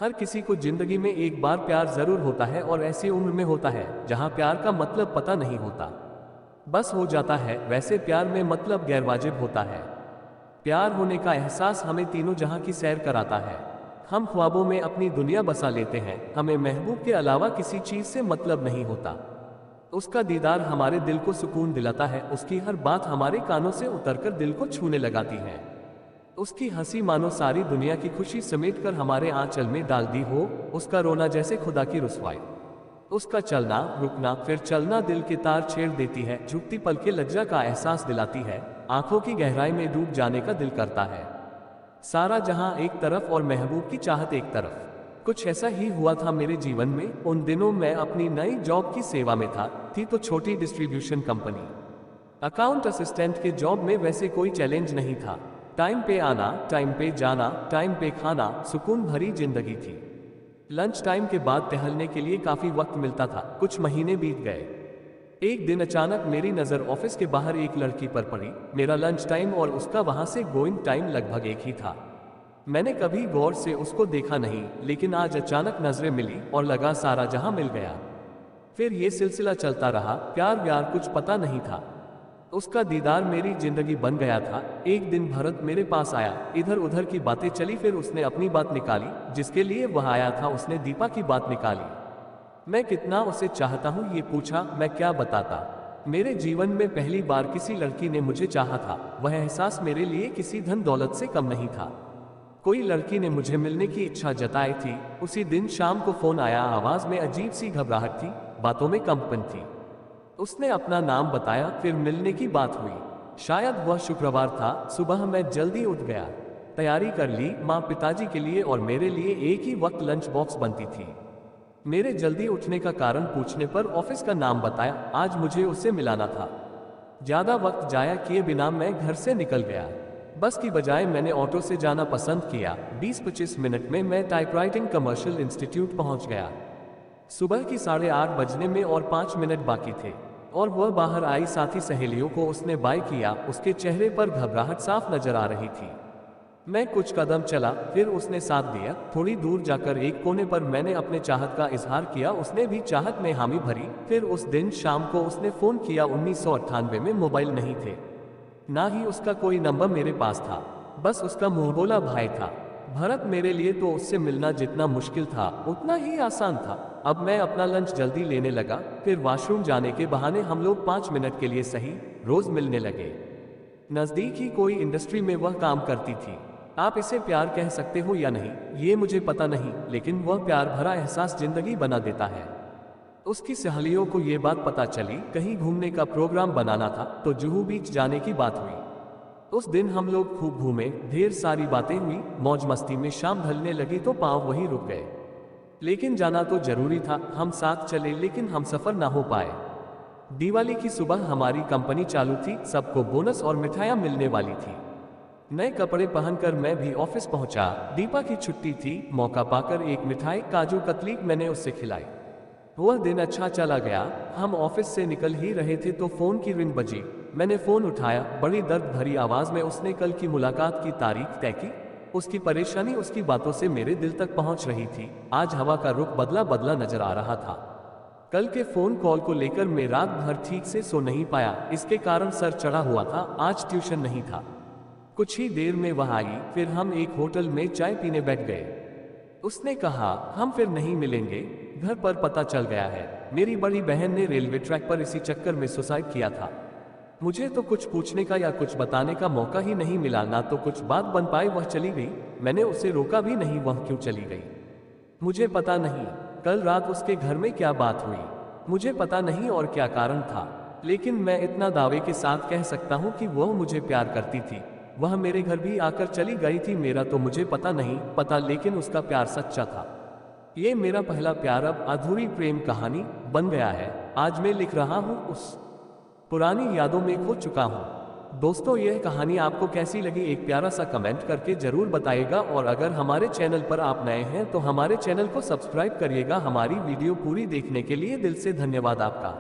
हर किसी को जिंदगी में एक बार प्यार जरूर होता है और ऐसी उम्र में होता है जहां प्यार का मतलब पता नहीं होता, बस हो जाता है। वैसे प्यार में मतलब गैरवाजिब होता है। प्यार होने का एहसास हमें तीनों जहां की सैर कराता है। हम ख्वाबों में अपनी दुनिया बसा लेते हैं। हमें महबूब के अलावा किसी चीज से मतलब नहीं होता। उसका दीदार हमारे दिल को सुकून दिलाता है। उसकी हर बात हमारे कानों से उतरकर दिल को छूने लगाती है। उसकी हंसी मानो सारी दुनिया की खुशी समेटकर हमारे आंचल में डाल दी हो। उसका रोना जैसे खुदा की रुसवाई। उसका चलना रुकना फिर चलना दिल के तार छेड़ देती है। झुकती पलकें लज्जा का एहसास दिलाती है। आंखों की गहराई में डूब जाने का दिल करता है। सारा जहां एक तरफ और महबूब की चाहत एक तरफ। कुछ ऐसा ही हुआ था मेरे जीवन में। उन दिनों मैं अपनी नई जॉब की सेवा में था। थी तो छोटी डिस्ट्रीब्यूशन कंपनी। अकाउंट असिस्टेंट के जॉब में वैसे कोई चैलेंज नहीं था। टाइम पे आना, टाइम पे जाना, टाइम पे खाना, सुकून भरी जिंदगी थी। लंच टाइम के बाद टहलने के लिए काफी वक्त मिलता था। कुछ महीने बीत गए। एक दिन अचानक मेरी नजर ऑफिस के बाहर एक लड़की पर पड़ी। मेरा लंच टाइम और उसका वहां से गोइंग टाइम लगभग एक ही था। मैंने कभी गौर से उसको देखा नहीं, लेकिन आज अचानक नजरें मिली और लगा सारा जहां मिल गया। फिर ये सिलसिला चलता रहा। प्यार व्यार कुछ पता नहीं था। उसका दीदार मेरी जिंदगी बन गया था। एक दिन भरत मेरे पास आया। इधर उधर की बातें चली, फिर उसने अपनी बात निकाली। जिसके लिए वह आया था उसने दीपा की बात निकाली। मैं कितना उसे चाहता हूँ ये पूछा। मैं क्या बताता। मेरे जीवन में पहली बार किसी लड़की ने मुझे चाहा था। वह एहसास मेरे लिए किसी धन दौलत से कम नहीं था। कोई लड़की ने मुझे मिलने की इच्छा जताई थी। उसी दिन शाम को फोन आया। आवाज में अजीब सी घबराहट थी, बातों में कंपन थी। उसने अपना नाम बताया, फिर मिलने की बात हुई। शायद वह शुक्रवार था। सुबह मैं जल्दी उठ गया। तैयारी कर ली। माँ पिताजी के लिए और मेरे लिए एक ही वक्त लंच बॉक्स बनती थी। मेरे जल्दी उठने का कारण पूछने पर ऑफिस का नाम बताया। आज मुझे उससे मिलाना था। ज्यादा वक्त जाया किए बिना मैं घर से निकल गया। बस की बजाय मैंने ऑटो से जाना पसंद किया। 20-25 मिनट में मैं टाइपराइटिंग कमर्शियल इंस्टीट्यूट पहुंच गया। सुबह की 8:30 बजने में और 5 मिनट बाकी थे और वह बाहर आई। साथी सहेलियों को उसने बाय किया। उसके चेहरे पर घबराहट साफ नजर आ रही थी। मैं कुछ कदम चला, फिर उसने साथ दिया। थोड़ी दूर जाकर एक कोने पर मैंने अपने चाहत का इजहार किया। उसने भी चाहत में हामी भरी। फिर उस दिन शाम को उसने फोन किया। 1998 में मोबाइल नहीं थे, ना ही उसका कोई नंबर मेरे पास था। बस उसका मुंहबोला भाई था भरत। मेरे लिए तो उससे मिलना जितना मुश्किल था उतना ही आसान था। अब मैं अपना लंच जल्दी लेने लगा। फिर वॉशरूम जाने के बहाने हम लोग 5 मिनट के लिए सही रोज मिलने लगे। नजदीक ही कोई इंडस्ट्री में वह काम करती थी। आप इसे प्यार कह सकते हो या नहीं ये मुझे पता नहीं, लेकिन वह प्यार भरा एहसास जिंदगी बना देता है। उसकी सहेलियों को ये बात पता चली। कहीं घूमने का प्रोग्राम बनाना था तो जुहू बीच जाने की बात हुई। उस दिन हम लोग खूब घूमे। ढेर सारी बातें हुई। मौज मस्ती में शाम ढलने लगी तो पांव वहीं रुक गए। लेकिन जाना तो जरूरी था। हम साथ चले, लेकिन हम सफर ना हो पाए। दिवाली की सुबह हमारी कंपनी चालू थी। सबको बोनस और मिठाइयां मिलने वाली थी। नए कपड़े पहनकर मैं भी ऑफिस पहुंचा। दीपा की छुट्टी थी। मौका पाकर एक मिठाई काजू कतली मैंने उससे खिलाई। वह दिन अच्छा चला गया। हम ऑफिस से निकल ही रहे थे तो फोन की रिंग बजी। मैंने फोन उठाया। बड़ी दर्द भरी आवाज में उसने कल की मुलाकात की तारीख तय की। उसकी परेशानी उसकी बातों से मेरे दिल तक पहुंच रही थी। आज हवा का रुख बदला बदला नजर आ रहा था। कल के फोन कॉल को लेकर मैं रात भर ठीक से सो नहीं पाया। इसके कारण सर चढ़ा हुआ था। आज ट्यूशन नहीं था। कुछ ही देर में वह आई। फिर हम एक होटल में चाय पीने बैठ गए। उसने कहा हम फिर नहीं मिलेंगे, घर पर पता चल गया है। मेरी बड़ी बहन ने रेलवे ट्रैक पर इसी चक्कर में सुसाइड किया था। मुझे तो कुछ पूछने का या कुछ बताने का मौका ही नहीं मिला। ना तो कुछ बात बन पाई। वह चली गई। मैंने उसे रोका भी नहीं। वह क्यों चली गई मुझे पता नहीं। कल रात उसके घर में क्या बात हुई मुझे पता नहीं और क्या कारण था। लेकिन मैं इतना दावे के साथ कह सकता हूँ कि वह मुझे प्यार करती थी। वह मेरे घर भी आकर चली गई थी। मेरा तो मुझे पता नहीं पता, लेकिन उसका प्यार सच्चा था। ये मेरा पहला प्यार अब अधूरी प्रेम कहानी बन गया है। आज मैं लिख रहा हूँ उस पुरानी यादों में खो चुका हूँ। दोस्तों, यह कहानी आपको कैसी लगी एक प्यारा सा कमेंट करके जरूर बताइएगा। और अगर हमारे चैनल पर आप नए हैं तो हमारे चैनल को सब्सक्राइब करिएगा। हमारी वीडियो पूरी देखने के लिए दिल से धन्यवाद आपका।